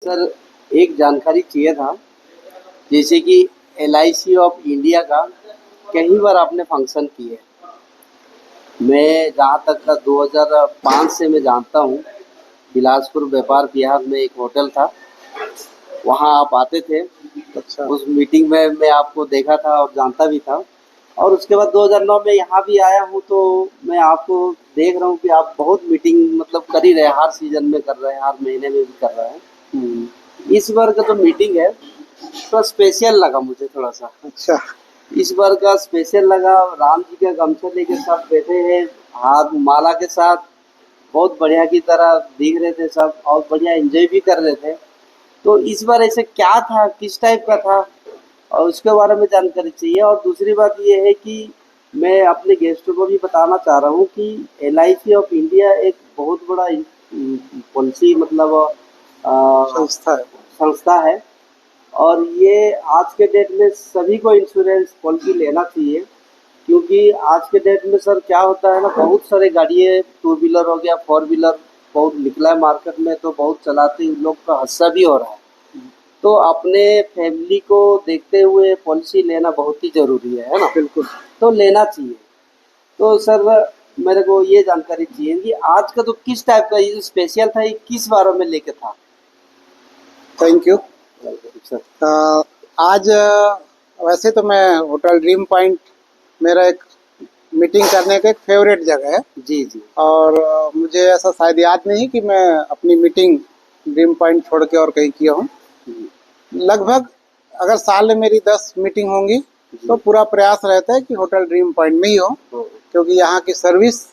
Sir, एक जानकारी चाहिए था। जैसे कि LIC ऑफ इंडिया का कई बार आपने फंक्शन किए। मैं जहाँ तक का 2005 से मैं जानता हूँ, बिलासपुर व्यापार विहार में एक होटल था, वहाँ आप आते थे। अच्छा। उस मीटिंग में मैं आपको देखा था और जानता भी था। और उसके बाद 2009 में यहाँ भी आया हूँ, तो मैं आपको देख रहा हूँ कि आप बहुत मीटिंग मतलब कर ही रहे हैं, हर सीजन में कर रहे हैं, हर महीने में भी कर रहे हैं। इस बार का जो मीटिंग है थोड़ा स्पेशल लगा मुझे, थोड़ा सा। अच्छा। इस बार का स्पेशल लगा। राम जी का गमछा लेके सब बैठे हैं, हाथ माला के साथ, बहुत बढ़िया की तरह दिख रहे थे सब और बढ़िया एंजॉय भी कर रहे थे। तो इस बार ऐसे क्या था, किस टाइप का था, और उसके बारे में जानकारी चाहिए। और दूसरी बात ये है कि मैं अपने गेस्टों को भी बताना चाह रहा हूँ कि LIC ऑफ इंडिया एक बहुत बड़ा पॉलिसी मतलब संस्था है। संस्था है। और ये आज के डेट में सभी को इंश्योरेंस पॉलिसी लेना चाहिए, क्योंकि आज के डेट में सर क्या होता है ना, बहुत सारे गाड़ियाँ, टू व्हीलर हो गया, फोर व्हीलर बहुत निकला है मार्केट में, तो बहुत चलाते ही लोग का हादसा भी हो रहा है। तो अपने फैमिली को देखते हुए पॉलिसी लेना बहुत ही ज़रूरी है ना? बिल्कुल। तो लेना चाहिए। तो सर, मेरे को ये जानकारी चाहिए कि आज का तो किस टाइप का ये जो स्पेशल था, ये किस बारे में लेके था? Thank you. सर। आज वैसे तो मैं होटल ड्रीम पॉइंट मेरा एक मीटिंग करने का एक फेवरेट जगह है। जी जी। और मुझे ऐसा शायद याद नहीं कि मैं अपनी मीटिंग ड्रीम पॉइंट छोड़ के और कहीं किया हूँ। लगभग अगर साल में मेरी 10 मीटिंग होंगी तो पूरा प्रयास रहता है कि होटल ड्रीम पॉइंट में ही हो, क्योंकि यहाँ की सर्विस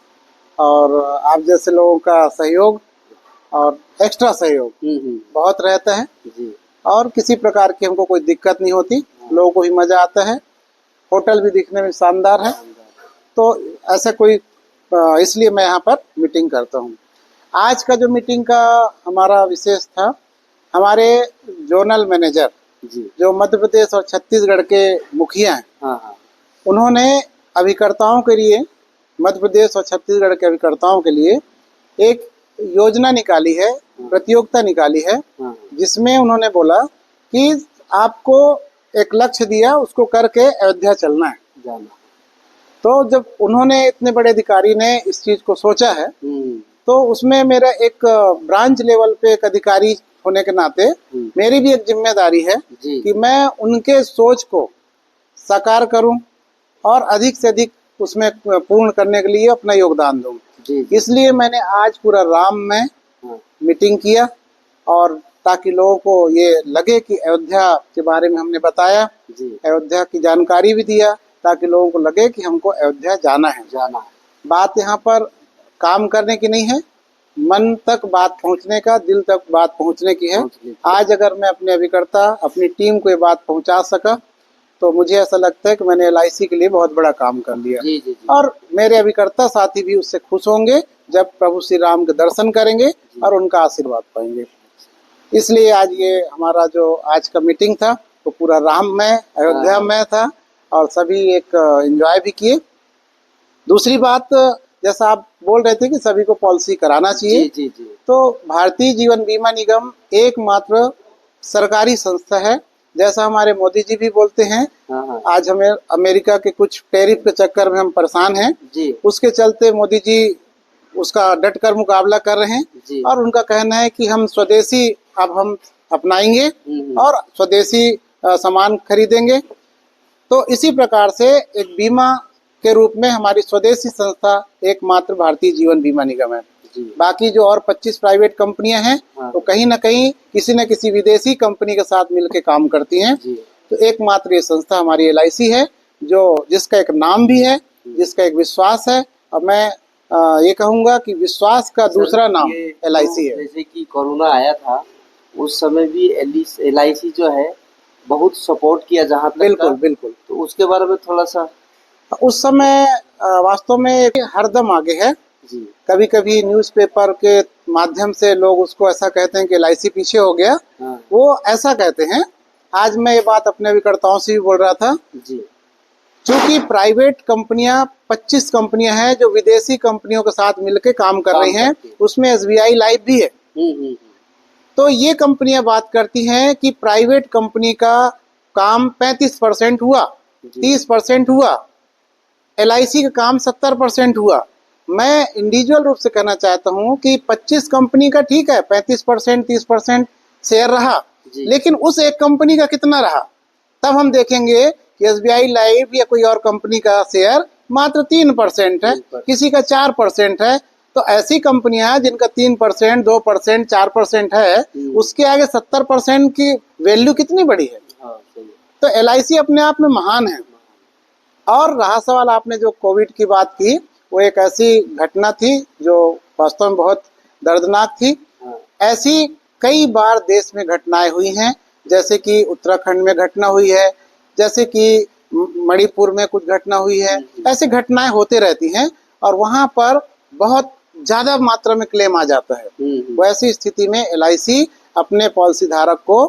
और आप जैसे लोगों का सहयोग और एक्स्ट्रा सहयोग बहुत रहता है। जी। और किसी प्रकार की हमको कोई दिक्कत नहीं होती, लोगों को भी मज़ा आता है, होटल भी दिखने में शानदार है। तो ऐसा कोई इसलिए मैं यहाँ पर मीटिंग करता हूँ। आज का जो मीटिंग का हमारा विशेष था, हमारे जोनल मैनेजर जी। जो मध्य प्रदेश और छत्तीसगढ़ के मुखिया हैं, हाँ हाँ। उन्होंने अभिकर्ताओं के लिए, मध्य प्रदेश और छत्तीसगढ़ के अभिकर्ताओं के लिए एक योजना निकाली है, प्रतियोगिता निकाली है, जिसमें उन्होंने बोला कि आपको एक लक्ष्य दिया, उसको करके अयोध्या चलना है, जाना। तो जब उन्होंने, इतने बड़े अधिकारी ने इस चीज़ को सोचा है, तो उसमें मेरा एक ब्रांच लेवल पे एक अधिकारी होने के नाते मेरी भी एक जिम्मेदारी है कि मैं उनके सोच को साकार करूं और अधिक से अधिक उसमें पूर्ण करने के लिए अपना योगदान दूं। इसलिए मैंने आज पूरा राम में मीटिंग किया, और ताकि लोगों को ये लगे कि अयोध्या के बारे में हमने बताया, अयोध्या की जानकारी भी दिया, ताकि लोगों को लगे कि हमको अयोध्या जाना है। बात यहाँ पर काम करने की नहीं है, मन तक बात पहुँचने का, दिल तक बात पहुँचने की है। आज अगर मैं अपने अभिकर्ता, अपनी टीम को ये बात पहुँचा सका, तो मुझे ऐसा लगता है कि मैंने LIC के लिए बहुत बड़ा काम कर लिया। और मेरे अभिकर्ता साथी भी उससे खुश होंगे जब प्रभु श्री राम के दर्शन करेंगे और उनका आशीर्वाद पाएंगे। इसलिए आज ये हमारा जो आज का मीटिंग था वो पूरा राम में, अयोध्या में था, और सभी एक एंजॉय भी किए। दूसरी बात, जैसा आप बोल रहे थे कि सभी को पॉलिसी कराना चाहिए, जी। तो भारतीय जीवन बीमा निगम एकमात्र सरकारी संस्था है। जैसा हमारे मोदी जी भी बोलते हैं, आज हमें अमेरिका के कुछ टैरिफ के चक्कर में हम परेशान हैं, उसके चलते मोदी जी उसका डट कर मुकाबला कर रहे हैं, और उनका कहना है कि हम स्वदेशी अब हम अपनाएंगे और स्वदेशी सामान खरीदेंगे। तो इसी प्रकार से एक बीमा के रूप में हमारी स्वदेशी संस्था एकमात्र भारतीय जीवन बीमा निगम है। बाकी जो और 25 प्राइवेट कंपनियां हैं, तो कहीं ना कहीं किसी न किसी विदेशी कंपनी के साथ मिलकर काम करती हैं। तो एकमात्र ये संस्था हमारी LIC है, जो जिसका एक नाम भी है, जिसका एक विश्वास है, और मैं ये कहूँगा कि विश्वास का दूसरा नाम LIC है। जैसे कि कोरोना आया था, उस समय भी LIC जो है बहुत सपोर्ट किया, जहाँ तक बिल्कुल। तो उसके बारे में थोड़ा सा। उस समय वास्तव में हरदम आगे है। कभी कभी न्यूज़पेपर के माध्यम से लोग उसको ऐसा कहते हैं कि LIC पीछे हो गया, वो ऐसा कहते हैं। आज मैं ये बात अपने अभिकर्ताओं से भी बोल रहा था, क्योंकि प्राइवेट कंपनियां 25 कंपनियां हैं जो विदेशी कंपनियों के साथ मिलकर काम कर रही हैं, उसमें SBI लाइफ भी है। तो ये कंपनियां बात करती हैं कि प्राइवेट कंपनी का काम 35% हुआ, 30% हुआ, LIC का काम 70% हुआ। मैं इंडिविजुअल रूप से कहना चाहता हूं कि 25 कंपनी का ठीक है, 35% 30% शेयर रहा, लेकिन उस एक कंपनी का कितना रहा, तब हम देखेंगे कि SBI लाइफ या कोई और कंपनी का शेयर मात्र 3% है, किसी का 4% है। तो ऐसी कंपनियां जिनका 3%, 2%, 4% है, उसके आगे 70% की वैल्यू कितनी बड़ी है। तो LIC अपने आप में महान है। और रहा सवाल आपने जो कोविड की बात की, वो एक ऐसी घटना थी जो वास्तव में बहुत दर्दनाक थी। ऐसी कई बार देश में घटनाएं हुई हैं, जैसे कि उत्तराखंड में घटना हुई है, जैसे कि मणिपुर में कुछ घटना हुई है। ऐसी घटनाएं होते रहती हैं और वहां पर बहुत ज्यादा मात्रा में क्लेम आ जाता है। वैसी स्थिति में LIC अपने पॉलिसी धारक को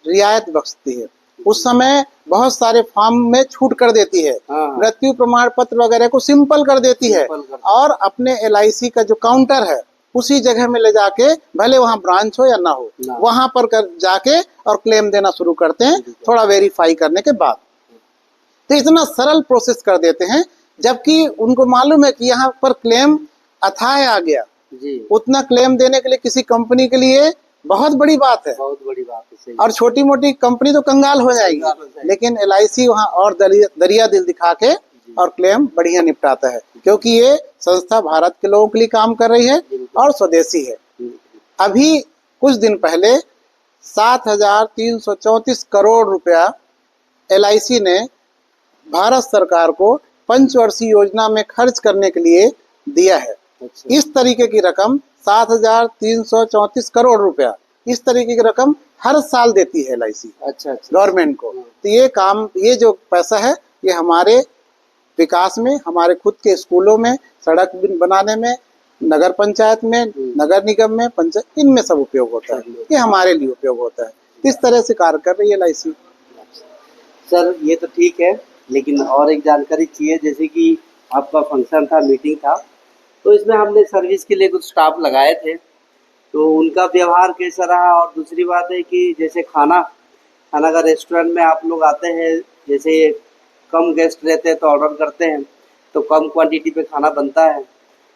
रियायत बख्शती है। उस समय बहुत सारे फॉर्म में छूट कर देती है, मृत्यु प्रमाण पत्र वगैरह को सिंपल कर देती है, और अपने LIC का जो काउंटर है उसी जगह में ले जाके, भले वहाँ ब्रांच हो या ना हो, वहां पर जाके और क्लेम देना शुरू करते हैं, थोड़ा वेरीफाई करने के बाद। तो इतना सरल प्रोसेस कर देते हैं, जबकि उनको मालूम है कि यहाँ पर क्लेम अथाह आ गया। उतना क्लेम देने के लिए किसी कंपनी के लिए बहुत बड़ी बात है, बहुत बड़ी बात है। और छोटी मोटी कंपनी तो कंगाल हो जाएगी, लेकिन LIC वहाँ और दरिया दिल दिखा के और क्लेम बढ़िया निपटाता है, क्योंकि ये संस्था भारत के लोगों के लिए काम कर रही है और स्वदेशी है। अभी कुछ दिन पहले 7,334 करोड़ रुपया LIC ने भारत सरकार को पंचवर्षीय योजना में खर्च करने के लिए दिया है। इस तरीके की रकम 7,334 करोड़ रुपया, इस तरीके की रकम हर साल देती है LIC गवर्नमेंट को। तो ये काम, ये जो पैसा है, ये हमारे विकास में, हमारे खुद के स्कूलों में, सड़क बनाने में, नगर पंचायत में, नगर निगम में, पंचायत, इनमें सब उपयोग होता है। ये हमारे लिए उपयोग होता है। इस तरह से कार्य कर रही है LIC। सर ये तो ठीक है, लेकिन और एक जानकारी चाहिए। जैसे कि आपका फंक्शन था, मीटिंग था, तो इसमें हमने सर्विस के लिए कुछ स्टाफ लगाए थे, तो उनका व्यवहार कैसा रहा। और दूसरी बात है कि जैसे खाना का रेस्टोरेंट में आप लोग आते हैं, जैसे कम गेस्ट रहते हैं तो ऑर्डर करते हैं, तो कम क्वांटिटी पे खाना बनता है,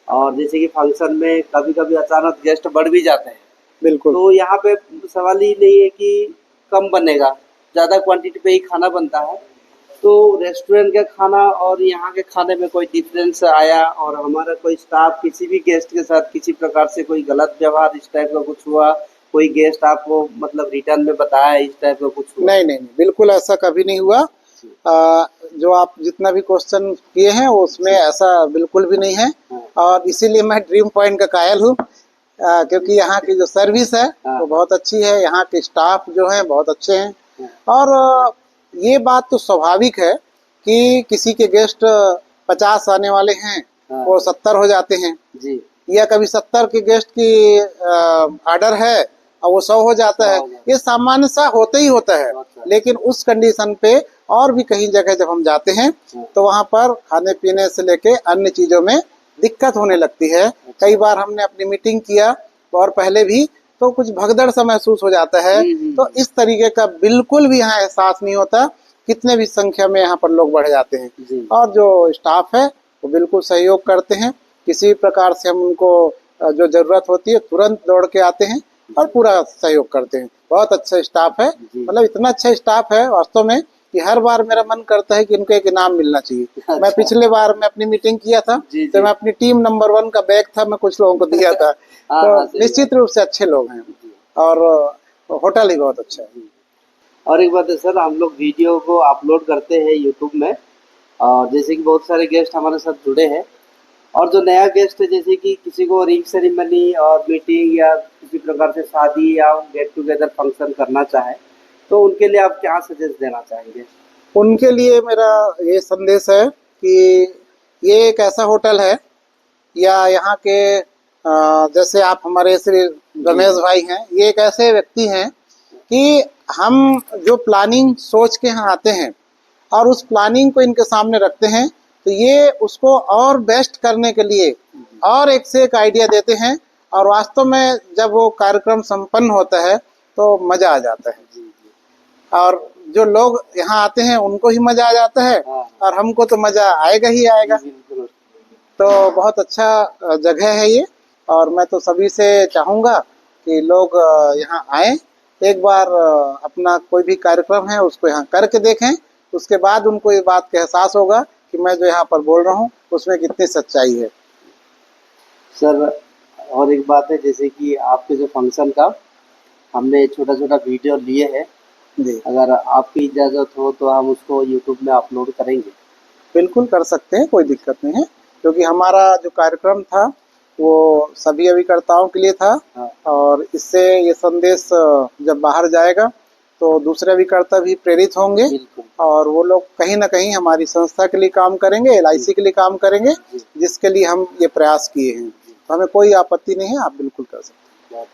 और जैसे कि फंक्शन में कभी कभी अचानक गेस्ट बढ़ भी जाते हैं। बिल्कुल। तो यहाँ पे सवाल ही नहीं है कि कम बनेगा, ज़्यादा क्वांटिटी पे ही खाना बनता है। तो रेस्टोरेंट का खाना और यहाँ के खाने में कोई डिफरेंस आया, और हमारा कोई स्टाफ किसी भी गेस्ट के साथ किसी प्रकार से कोई गलत व्यवहार इस टाइप का कुछ हुआ, कोई गेस्ट आपको मतलब रिटर्न में बताया इस टाइप का कुछ हुआ? नहीं, बिल्कुल ऐसा कभी नहीं हुआ। जो आप जितना भी क्वेश्चन किए हैं उसमें ऐसा बिल्कुल भी नहीं है, और इसीलिए मैं ड्रीम पॉइंट का कायल हूँ, क्योंकि यहाँ की जो सर्विस है वो बहुत अच्छी है, यहाँ के स्टाफ जो हैं बहुत अच्छे हैं। और ये बात तो स्वाभाविक है कि किसी के गेस्ट 50 आने वाले हैं, वो 70 हो जाते हैं जी, या कभी 70 के गेस्ट की ऑर्डर है और वो 100 हो जाता है। ये सामान्य सा होता ही होता है। लेकिन उस कंडीशन पे और भी कहीं जगह जब हम जाते हैं तो वहाँ पर खाने पीने से लेके अन्य चीजों में दिक्कत होने लगती है। कई बार हमने अपनी मीटिंग किया और पहले भी, तो कुछ भगदड़ सा महसूस हो जाता है। तो इस तरीके का बिल्कुल भी यहाँ एहसास नहीं होता, कितने भी संख्या में यहाँ पर लोग बढ़ जाते हैं। और जो स्टाफ है वो बिल्कुल सहयोग करते हैं, किसी प्रकार से हम उनको जो जरूरत होती है तुरंत दौड़ के आते हैं और पूरा सहयोग करते हैं। बहुत अच्छा स्टाफ है, मतलब इतना अच्छा स्टाफ है वास्तव में कि हर बार मेरा मन करता है कि इनको एक इनाम मिलना चाहिए। अच्छा। मैं पिछले बार मैं अपनी मीटिंग किया था तो मैं अपनी टीम नंबर 1 का बैग था, मैं कुछ लोगों को दिया था। तो निश्चित रूप से अच्छे लोग हैं और होटल ही बहुत अच्छा है। और एक बात है सर, हम लोग वीडियो को अपलोड करते हैं यूट्यूब में, और जैसे कि बहुत सारे गेस्ट हमारे साथ जुड़े हैं, और जो नया गेस्ट है जैसे कि किसी को रिंग सेरेमनी और मीटिंग या किसी प्रकार से शादी या गेट टुगेदर फंक्शन करना चाहे, तो उनके लिए आप क्या सजेस्ट देना चाहेंगे? उनके लिए मेरा ये संदेश है कि ये एक ऐसा होटल है, या यहाँ के जैसे आप हमारे श्री रमेश भाई हैं, ये एक ऐसे व्यक्ति हैं कि हम जो प्लानिंग सोच के यहाँ आते हैं और उस प्लानिंग को इनके सामने रखते हैं, तो ये उसको और बेस्ट करने के लिए और एक से एक आइडिया देते हैं और वास्तव में जब वो कार्यक्रम संपन्न होता है तो मजा आ जाता है। जी जी। और जो लोग यहाँ आते हैं उनको ही मजा आ जाता है, हाँ। और हमको तो मजा आएगा ही आएगा। जी, बिल्कुल। तो बहुत अच्छा जगह है ये, और मैं तो सभी से चाहूँगा कि लोग यहाँ आएं, एक बार अपना कोई भी कार्यक्रम है उसको यहाँ करके देखें, उसके बाद उनको ये बात का एहसास होगा कि मैं जो यहाँ पर बोल रहा हूँ उसमें कितनी सच्चाई है। सर, और एक बात है, जैसे कि आपके जो फंक्शन का हमने छोटा छोटा वीडियो लिए हैं, जी अगर आपकी इजाज़त हो तो हम उसको यूट्यूब में अपलोड करेंगे। बिल्कुल कर सकते हैं, कोई दिक्कत नहीं है, क्योंकि हमारा जो कार्यक्रम था वो सभी अभिकर्ताओं के लिए था। हाँ। और इससे ये संदेश जब बाहर जाएगा तो दूसरे अभिकर्ता भी प्रेरित होंगे, बिल्कुल। और वो लोग कहीं ना कहीं हमारी संस्था के लिए काम करेंगे, LIC के लिए काम करेंगे, जिसके लिए हम ये प्रयास किए हैं। तो हमें कोई आपत्ति नहीं है, आप बिल्कुल कर सकते हैं।